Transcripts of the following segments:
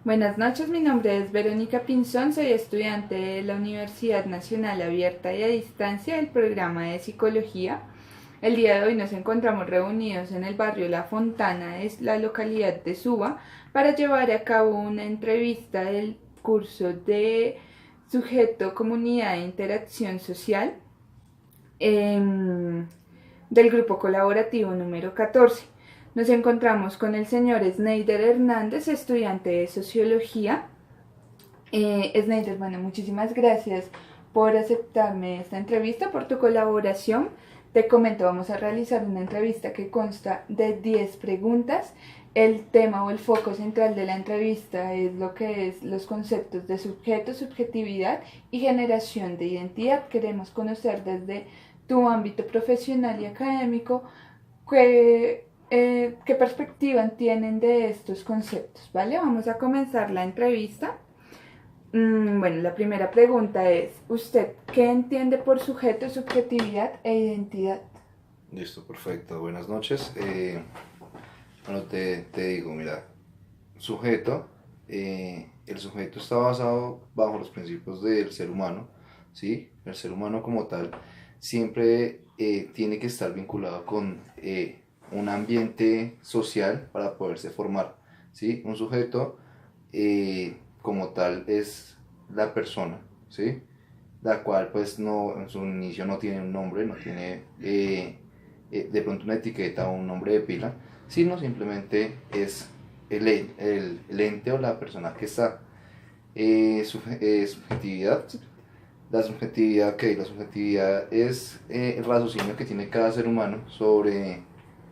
Buenas noches, mi nombre es Verónica Pinzón, soy estudiante de la Universidad Nacional Abierta y a Distancia del programa de Psicología. El día de hoy nos encontramos reunidos en el barrio La Fontana, es la localidad de Suba, para llevar a cabo una entrevista del curso de Sujeto, Comunidad e Interacción Social del grupo colaborativo número 14. Nos encontramos con el señor Sneider Hernández, estudiante de Sociología. Sneider, bueno, muchísimas gracias por aceptarme esta entrevista, por tu colaboración. Te comento, vamos a realizar una entrevista que consta de 10 preguntas. El tema o el foco central de la entrevista es lo que es los conceptos de sujeto, subjetividad y generación de identidad. Queremos conocer desde tu ámbito profesional y académico qué perspectiva tienen de estos conceptos, ¿vale? Vamos a comenzar la entrevista. Bueno, la primera pregunta es, ¿usted qué entiende por sujeto, subjetividad e identidad? Listo, perfecto. Buenas noches. Bueno, te digo, mira, sujeto, el sujeto está basado bajo los principios del ser humano, ¿sí? El ser humano como tal siempre tiene que estar vinculado con un ambiente social para poderse formar, ¿sí? Un sujeto como tal es la persona, ¿sí? La cual pues no, en su inicio no tiene un nombre, no tiene de pronto una etiqueta o un nombre de pila, sino simplemente es el ente o la persona que está. Subjetividad. La subjetividad es el raciocinio que tiene cada ser humano sobre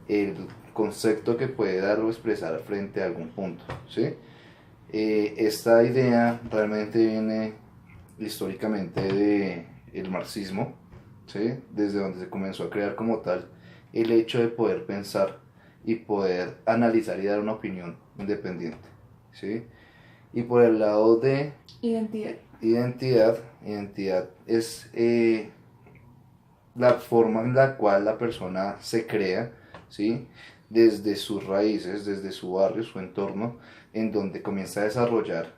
el concepto que puede dar o expresar frente a algún punto, ¿sí? Esta idea realmente viene históricamente del marxismo, ¿sí? Desde donde se comenzó a crear como tal el hecho de poder pensar y poder analizar y dar una opinión independiente, ¿sí? Y por el lado de identidad es la forma en la cual la persona se crea, ¿sí? Desde sus raíces, desde su barrio, su entorno, en donde comienza a desarrollar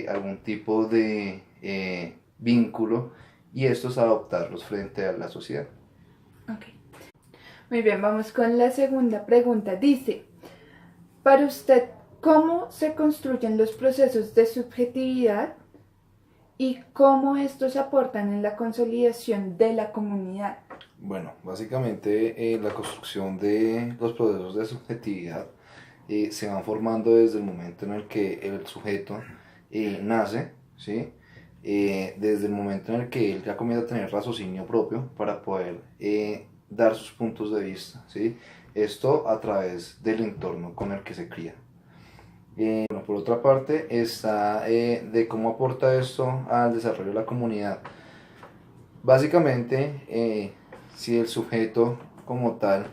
algún tipo de vínculo y estos adoptarlos frente a la sociedad. Ok. Muy bien, vamos con la segunda pregunta. Dice, para usted, ¿cómo se construyen los procesos de subjetividad y cómo estos aportan en la consolidación de la comunidad? Bueno, básicamente la construcción de los procesos de subjetividad se van formando desde el momento en el que el sujeto nace, ¿sí? Desde el momento en el que él ya comienza a tener raciocinio propio para poder dar sus puntos de vista, ¿sí? Esto a través del entorno con el que se cría. Bueno, por otra parte está de cómo aporta esto al desarrollo de la comunidad. Básicamente, si el sujeto como tal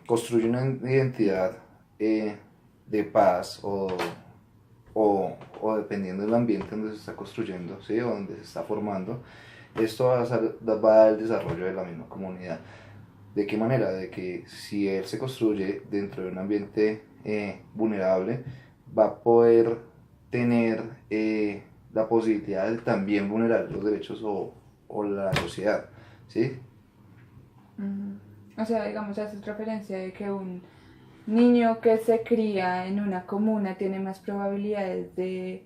construye una identidad de paz o dependiendo del ambiente donde se está construyendo, ¿sí? O donde se está formando, esto va al desarrollo de la misma comunidad. ¿De qué manera? De que si él se construye dentro de un ambiente vulnerable, va a poder tener la posibilidad de también vulnerar los derechos o la sociedad, ¿sí? O sea, digamos, haces referencia de que un niño que se cría en una comuna tiene más probabilidades de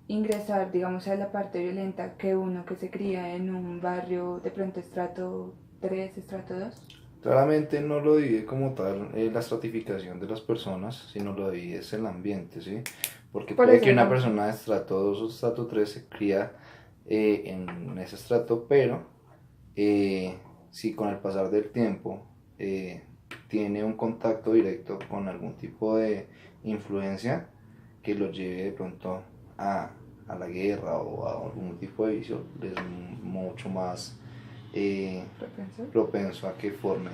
ingresar, digamos, a la parte violenta que uno que se cría en un barrio de pronto estrato 3, estrato 2. Claramente no lo divide como tal la estratificación de las personas, sino lo divide es el ambiente, ¿sí? Porque Por puede eso, que una digamos, persona de estrato 2 o estrato 3 se cría en ese estrato, pero si con el pasar del tiempo tiene un contacto directo con algún tipo de influencia que lo lleve de pronto a la guerra o a algún tipo de vicio, es mucho más propenso a que forme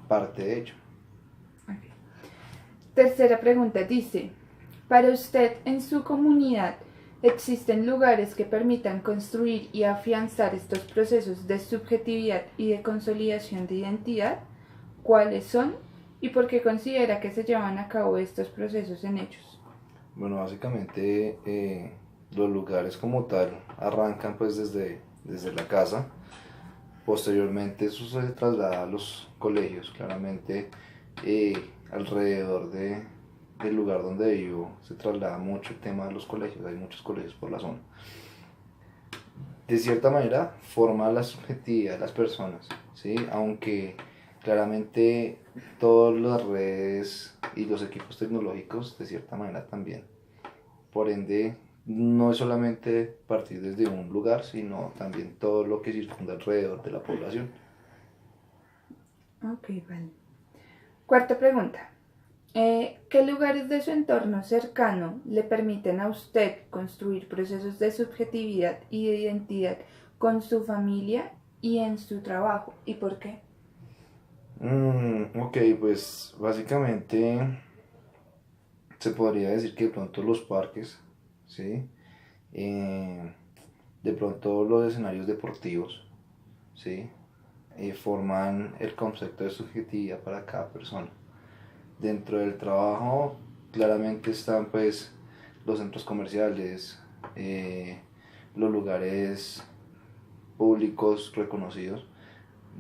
parte de ello. Okay. Tercera pregunta dice, para usted en su comunidad existen lugares que permitan construir y afianzar estos procesos de subjetividad y de consolidación de identidad. ¿Cuáles son y por qué considera que se llevan a cabo estos procesos en ellos? Bueno, básicamente los lugares como tal arrancan pues desde la casa. Posteriormente eso se traslada a los colegios. Claramente alrededor del lugar donde vivo se traslada mucho el tema de los colegios. Hay muchos colegios por la zona. De cierta manera forma la subjetividad de las personas, ¿sí? Aunque claramente todas las redes y los equipos tecnológicos de cierta manera también. Por ende, no es solamente partir desde un lugar, sino también todo lo que circunda alrededor de la población. Ok, vale. Cuarta pregunta. ¿Qué lugares de su entorno cercano le permiten a usted construir procesos de subjetividad y de identidad con su familia y en su trabajo? ¿Y por qué? Ok, pues básicamente se podría decir que de pronto los parques, ¿sí? Eh, de pronto los escenarios deportivos, ¿sí? Forman el concepto de subjetividad para cada persona. Dentro del trabajo claramente están pues los centros comerciales, los lugares públicos reconocidos,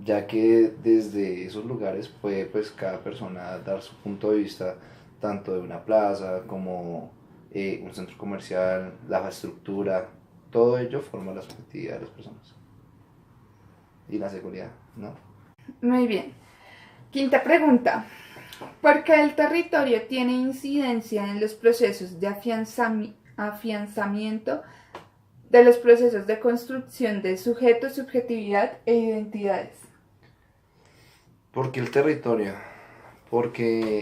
ya que desde esos lugares puede pues cada persona dar su punto de vista tanto de una plaza como un centro comercial, la estructura, todo ello forma la subjetividad de las personas y la seguridad, ¿no? Muy bien. Quinta pregunta. ¿Por qué el territorio tiene incidencia en los procesos de afianzamiento de los procesos de construcción de sujetos, subjetividad e identidades? ¿Por qué el territorio? Porque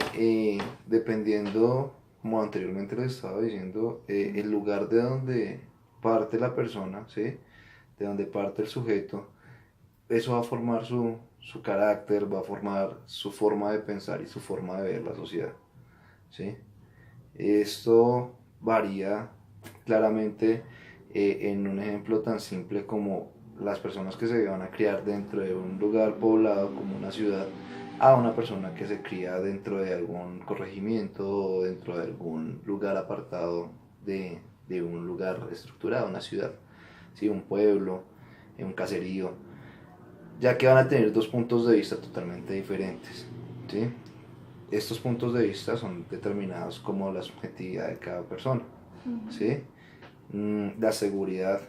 dependiendo, como anteriormente les estaba diciendo, el lugar de donde parte la persona, ¿sí? De donde parte el sujeto, eso va a formar su carácter, va a formar su forma de pensar y su forma de ver la sociedad, ¿sí? Esto varía claramente en un ejemplo tan simple como las personas que se van a criar dentro de un lugar poblado como una ciudad a una persona que se cría dentro de algún corregimiento o dentro de algún lugar apartado de un lugar estructurado, una ciudad, ¿sí? Un pueblo, un caserío, ya que van a tener dos puntos de vista totalmente diferentes, ¿sí? Estos puntos de vista son determinados como la subjetividad de cada persona, ¿sí? La seguridad,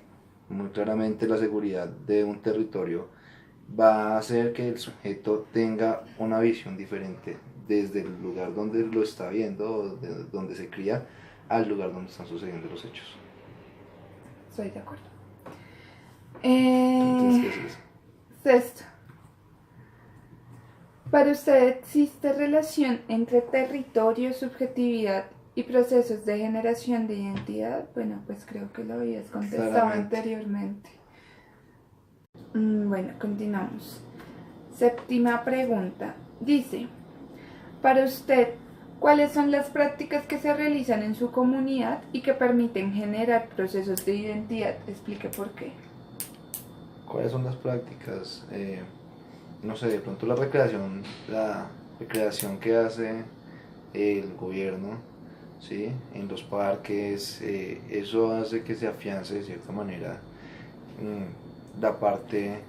muy claramente la seguridad de un territorio va a hacer que el sujeto tenga una visión diferente desde el lugar donde lo está viendo, donde se cría, al lugar donde están sucediendo los hechos. Estoy de acuerdo. Entonces, ¿qué es eso? Sexto. ¿Para usted existe relación entre territorio, subjetividad y procesos de generación de identidad? Bueno, pues creo que lo habías contestado Claramente. anteriormente. Bueno, continuamos. Séptima pregunta. Dice, para usted, ¿cuáles son las prácticas que se realizan en su comunidad y que permiten generar procesos de identidad? Explique por qué. ¿Cuáles son las prácticas? No sé, de pronto la recreación que hace el gobierno, ¿sí? En los parques, eso hace que se afiance de cierta manera la parte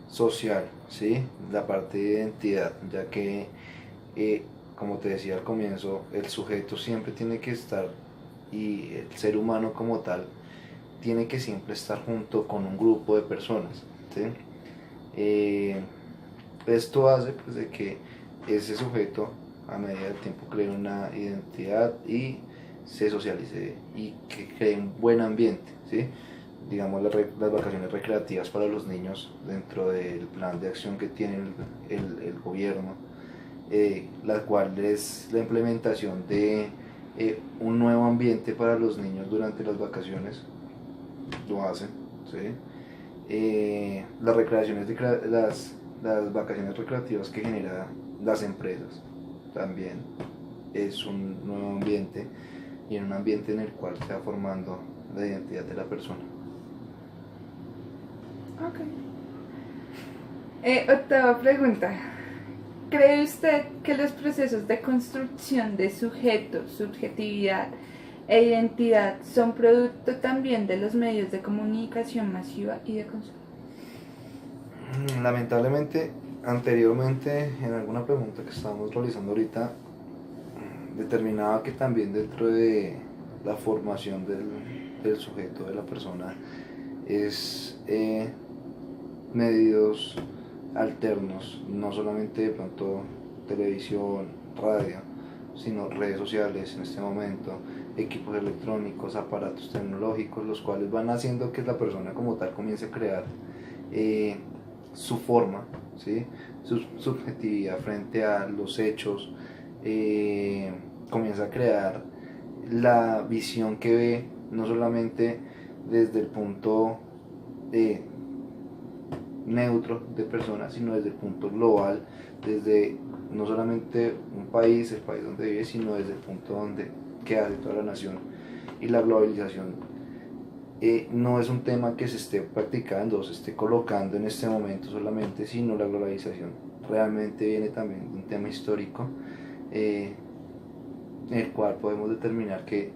social, ¿sí? La parte de identidad, ya que, como te decía al comienzo, el sujeto siempre tiene que estar, y el ser humano como tal, tiene que siempre estar junto con un grupo de personas, ¿sí? Esto hace pues, de que ese sujeto a medida del tiempo cree una identidad y se socialice y que cree un buen ambiente, ¿sí? Digamos las vacaciones recreativas para los niños dentro del plan de acción que tiene el gobierno, la cual es la implementación de un nuevo ambiente para los niños durante las vacaciones, lo hacen, ¿sí? Las recreaciones las vacaciones recreativas que generan las empresas también es un nuevo ambiente y en un ambiente en el cual se va formando la identidad de la persona. Ok. Octava pregunta. ¿Cree usted que los procesos de construcción de sujeto, subjetividad e identidad son producto también de los medios de comunicación masiva y de consumo? Lamentablemente, anteriormente, en alguna pregunta que estábamos realizando ahorita, determinaba que también dentro de la formación del sujeto, de la persona, es medios alternos, no solamente de pronto televisión, radio, sino redes sociales en este momento, equipos electrónicos, aparatos tecnológicos, los cuales van haciendo que la persona como tal comience a crear su forma, ¿sí? Su subjetividad frente a los hechos, comienza a crear la visión que ve, no solamente desde el punto neutro de personas, sino desde el punto global, desde no solamente un país, el país donde vive, sino desde el punto donde que hace toda la nación. Y la globalización no es un tema que se esté practicando o se esté colocando en este momento solamente, sino la globalización realmente viene también de un tema histórico, en el cual podemos determinar que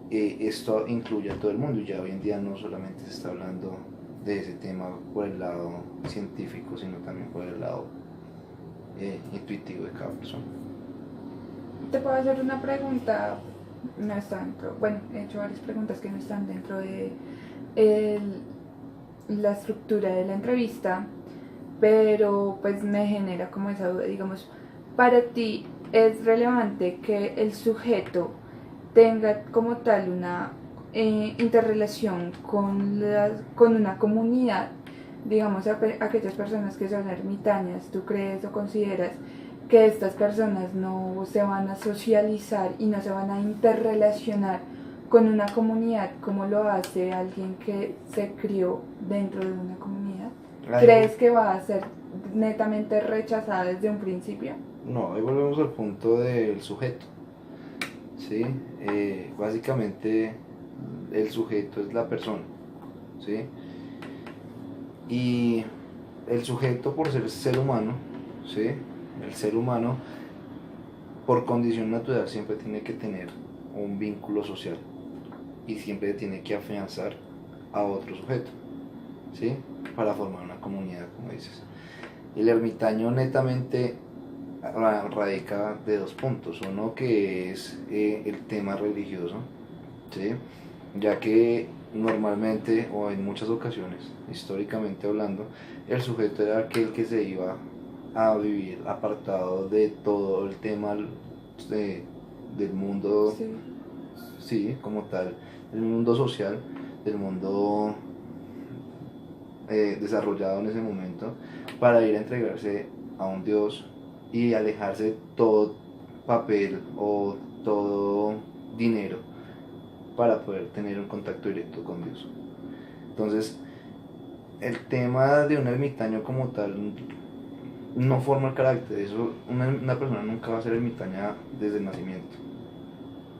esto incluye a todo el mundo, y ya hoy en día no solamente se está hablando de ese tema por el lado científico, sino también por el lado intuitivo de cada persona. Te puedo hacer una pregunta, no está dentro, bueno, he hecho varias preguntas que no están dentro de la estructura de la entrevista, pero pues me genera como esa duda, digamos, para ti es relevante que el sujeto tenga como tal una interrelación con una comunidad, digamos, aquellas personas que son ermitañas. ¿Tú crees o consideras que estas personas no se van a socializar y no se van a interrelacionar con una comunidad como lo hace alguien que se crió dentro de una comunidad? ¿Crees que va a ser netamente rechazada desde un principio? No, ahí volvemos al punto del sujeto, ¿sí? Básicamente el sujeto es la persona, ¿sí? Y el sujeto, por ser humano, ¿sí? El ser humano por condición natural siempre tiene que tener un vínculo social y siempre tiene que afianzar a otro sujeto, ¿sí? Para formar una comunidad, como dices. El ermitaño netamente radica de dos puntos. Uno que es el tema religioso, ¿sí? Ya que normalmente o en muchas ocasiones, históricamente hablando, el sujeto era aquel que se iba a vivir apartado de todo el tema del mundo, Sí. sí, como tal, del mundo social, del mundo desarrollado en ese momento, para ir a entregarse a un Dios y alejarse de todo papel o todo dinero para poder tener un contacto directo con Dios. Entonces, el tema de un ermitaño como tal no forma el carácter. Eso, una persona nunca va a ser ermitaña desde el nacimiento.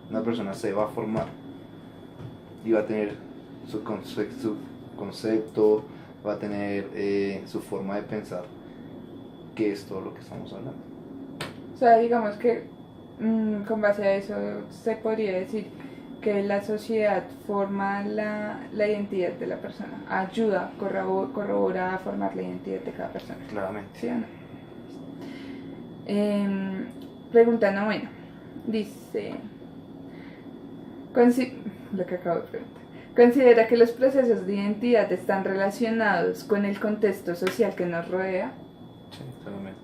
Una persona se va a formar y va a tener su concepto, va a tener su forma de pensar, que es todo lo que estamos hablando. O sea, digamos que con base a eso se podría decir que la sociedad forma la identidad de la persona, ayuda, corrobora a formar la identidad de cada persona. Claramente. ¿Sí o no? Pregunta novena. Dice, lo que acabo de preguntar. ¿Considera que los procesos de identidad están relacionados con el contexto social que nos rodea? Sí, claramente.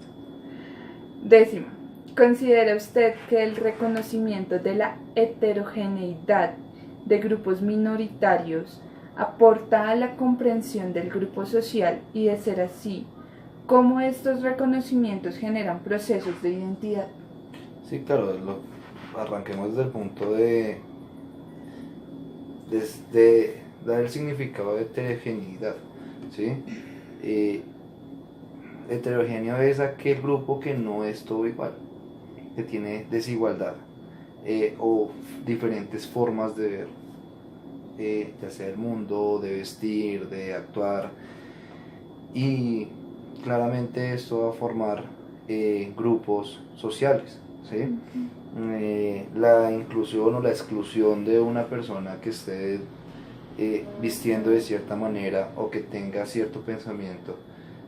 Décima. ¿Considera usted que el reconocimiento de la heterogeneidad de grupos minoritarios aporta a la comprensión del grupo social, y de ser así, cómo estos reconocimientos generan procesos de identidad? Sí, claro, arranquemos desde el punto de dar el significado de heterogeneidad, ¿sí? Heterogéneo es aquel grupo que no es todo igual, que tiene desigualdad o diferentes formas de ver, ya sea el mundo, de vestir, de actuar, y claramente esto va a formar grupos sociales, ¿sí? La inclusión o la exclusión de una persona que esté vistiendo de cierta manera o que tenga cierto pensamiento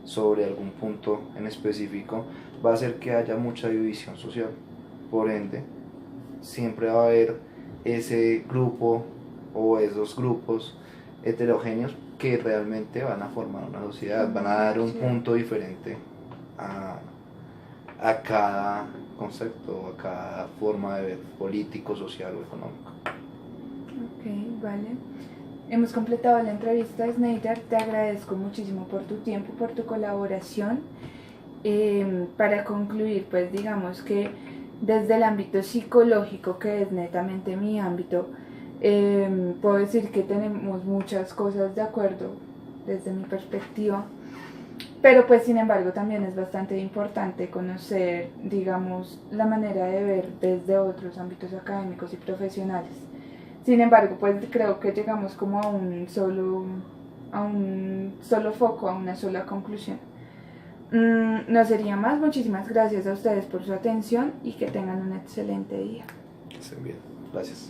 sobre algún punto en específico va a hacer que haya mucha división social. Por ende, siempre va a haber ese grupo o esos grupos heterogéneos que realmente van a formar una sociedad, van a dar un punto diferente a cada concepto, a cada forma de ver político, social o económico. Ok, vale. Hemos completado la entrevista, Snyder. Te agradezco muchísimo por tu tiempo, por tu colaboración. Para concluir, pues digamos que desde el ámbito psicológico, que es netamente mi ámbito, puedo decir que tenemos muchas cosas de acuerdo desde mi perspectiva, pero pues sin embargo también es bastante importante conocer, digamos, la manera de ver desde otros ámbitos académicos y profesionales. Sin embargo, pues creo que llegamos como a un solo foco, a una sola conclusión. No sería más. Muchísimas gracias a ustedes por su atención y que tengan un excelente día. Que estén bien. Gracias.